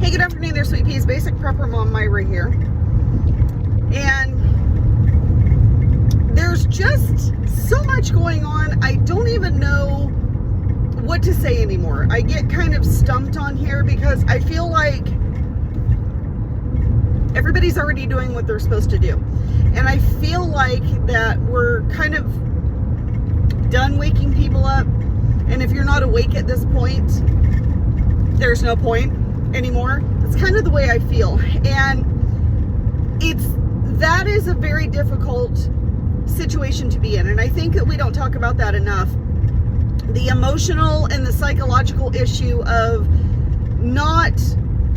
Hey, good afternoon there, sweet peas. Basic prepper mom Myra here. And there's just so much going on. I don't even know what to say anymore. I get kind of stumped on here because I feel like everybody's already doing what they're supposed to do. And I feel like that we're kind of done waking people up. And if you're not awake at this point, there's no point anymore. It's kind of the way I feel. And that is a very difficult situation to be in. And I think that we don't talk about that enough. The emotional and the psychological issue of not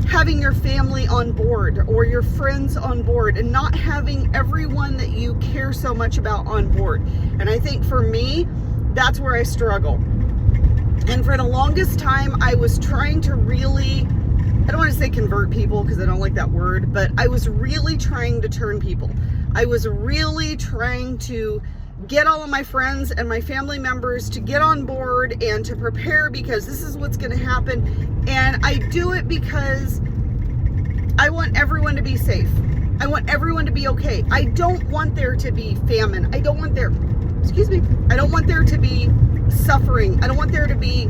having your family on board or your friends on board and not having everyone that you care so much about on board. And I think for me, that's where I struggle. And for the longest time, I was trying to really, I don't want to say convert people because I don't like that word, but I was really trying to turn people. I was really trying to get all of my friends and my family members to get on board and to prepare because this is what's going to happen. And I do it because I want everyone to be safe. I want everyone to be okay. I don't want there to be famine. I don't want there to be suffering. I don't want there to be,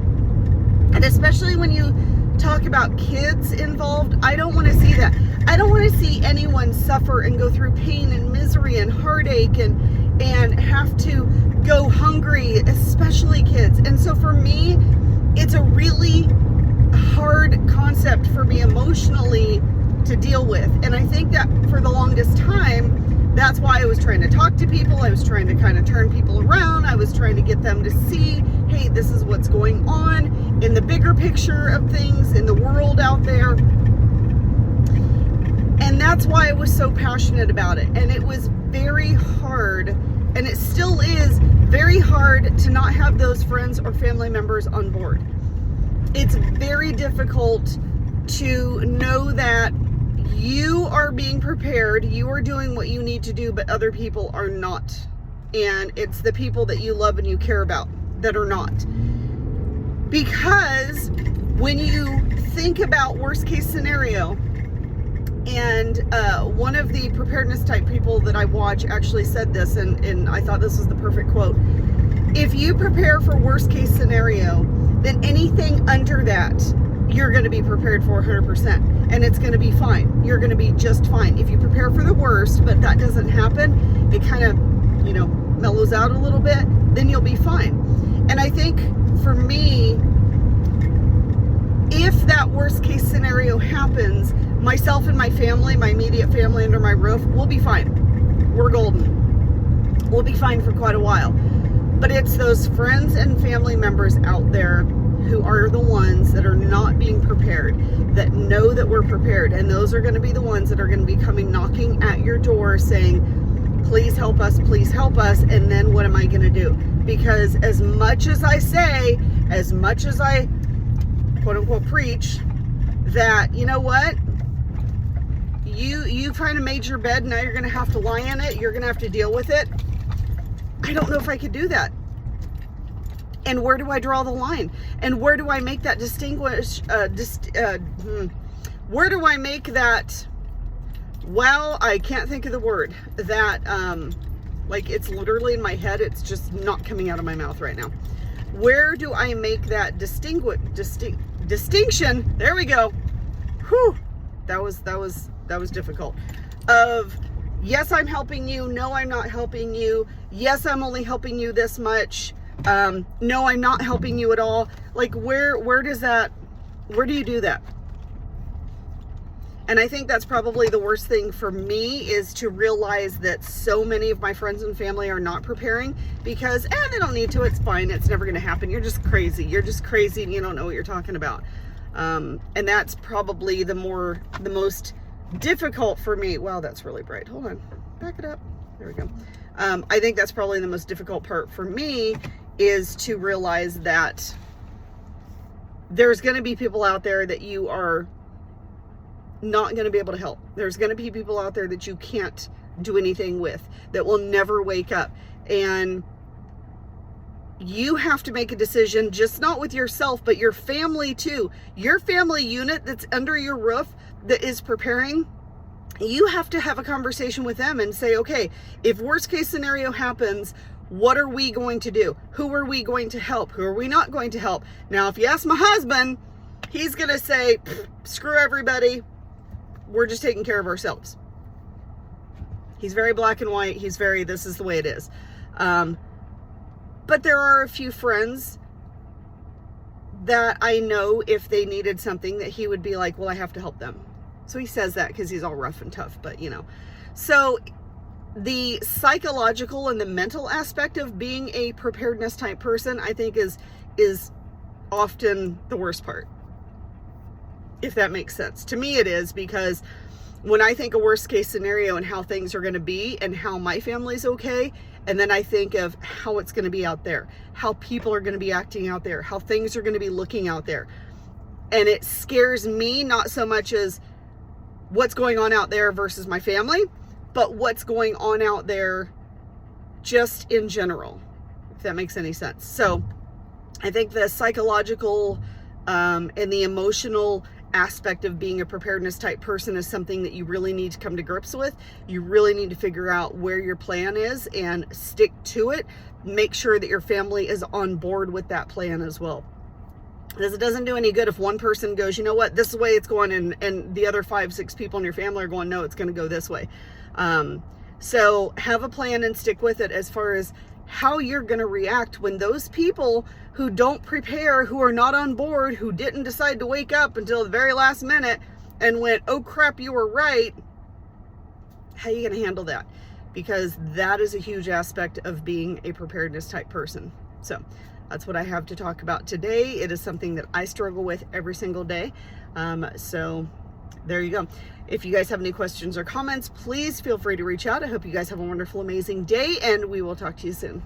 and especially when you talk about kids involved, I don't want to see that. I don't want to see anyone suffer and go through pain and misery and heartache and have to go hungry, especially kids. And so for me, it's a really hard concept for me emotionally to deal with. And I think that for the longest time, that's why I was trying to talk to people. I was trying to kind of turn people around. I was trying to get them to see, hey, this is what's going on in the bigger picture of things in the world out there. And that's why I was so passionate about it. And it was very hard, and it still is very hard to not have those friends or family members on board. It's very difficult to know that you are being prepared, you are doing what you need to do, but other people are not. And it's the people that you love and you care about that are not. Because when you think about worst case scenario, and one of the preparedness type people that I watch actually said this, and I thought this was the perfect quote. If you prepare for worst case scenario, then anything under that, you're going to be prepared for 100%, and it's going to be fine. You're going to be just fine. If you prepare for the worst, but that doesn't happen, it kind of, mellows out a little bit, then you'll be fine. And I think for me, if that worst case scenario happens, myself and my family, my immediate family under my roof, we'll be fine. We're golden. We'll be fine for quite a while. But it's those friends and family members out there who are the ones that are not being prepared, that know that we're prepared. And those are going to be the ones that are going to be coming knocking at your door saying, please help us, please help us. And then what am I going to do? Because as much as I say, as much as I quote unquote preach that, you know what? You kind of made your bed, now you're going to have to lie in it. You're going to have to deal with it. I don't know if I could do that. And where do I draw the line? And where do I make that where do I make that, well, I can't think of the word, that, like it's literally in my head, it's just not coming out of my mouth right now. Where do I make that distinction? There we go. Whew. That was difficult. Of, yes, I'm helping you. No, I'm not helping you. Yes, I'm only helping you this much. No, I'm not helping you at all. Like where do you do that? And I think that's probably the worst thing for me, is to realize that so many of my friends and family are not preparing because, they don't need to. It's fine. It's never going to happen. You're just crazy. You're just crazy and you don't know what you're talking about. And that's probably the most difficult for me. Wow, that's really bright. Hold on. Back it up. There we go. I think that's probably the most difficult part for me, is to realize that there's going to be people out there that you are not going to be able to help. There's going to be people out there that you can't do anything with, that will never wake up. And you have to make a decision, just not with yourself, but your family too. Your family unit that's under your roof that is preparing, you have to have a conversation with them and say, okay, if worst case scenario happens, what are we going to do? Who are we going to help? Who are we not going to help? Now, if you ask my husband, he's going to say, screw everybody. We're just taking care of ourselves. He's very black and white. He's very, this is the way it is. But there are a few friends that I know if they needed something that he would be like, well, I have to help them. So he says that because he's all rough and tough, but you know. So the psychological and the mental aspect of being a preparedness type person, I think is often the worst part. If that makes sense. To me it is, because when I think of worst case scenario and how things are going to be and how my family's okay, and then I think of how it's going to be out there, how people are going to be acting out there, how things are going to be looking out there. And it scares me, not so much as what's going on out there versus my family, but what's going on out there just in general, if that makes any sense. So I think the psychological and the emotional aspect of being a preparedness type person is something that you really need to come to grips with. You really need to figure out where your plan is and stick to it. Make sure that your family is on board with that plan as well. Because it doesn't do any good if one person goes, you know what, this is the way it's going, and the other 5-6 people in your family are going, no, it's going to go this way. So have a plan and stick with it as far as how you're going to react when those people who don't prepare, who are not on board, who didn't decide to wake up until the very last minute and went, oh crap, you were right. How are you going to handle that? Because that is a huge aspect of being a preparedness type person. So that's what I have to talk about today. It is something that I struggle with every single day. So there you go. If you guys have any questions or comments, please feel free to reach out. I hope you guys have a wonderful, amazing day, and we will talk to you soon.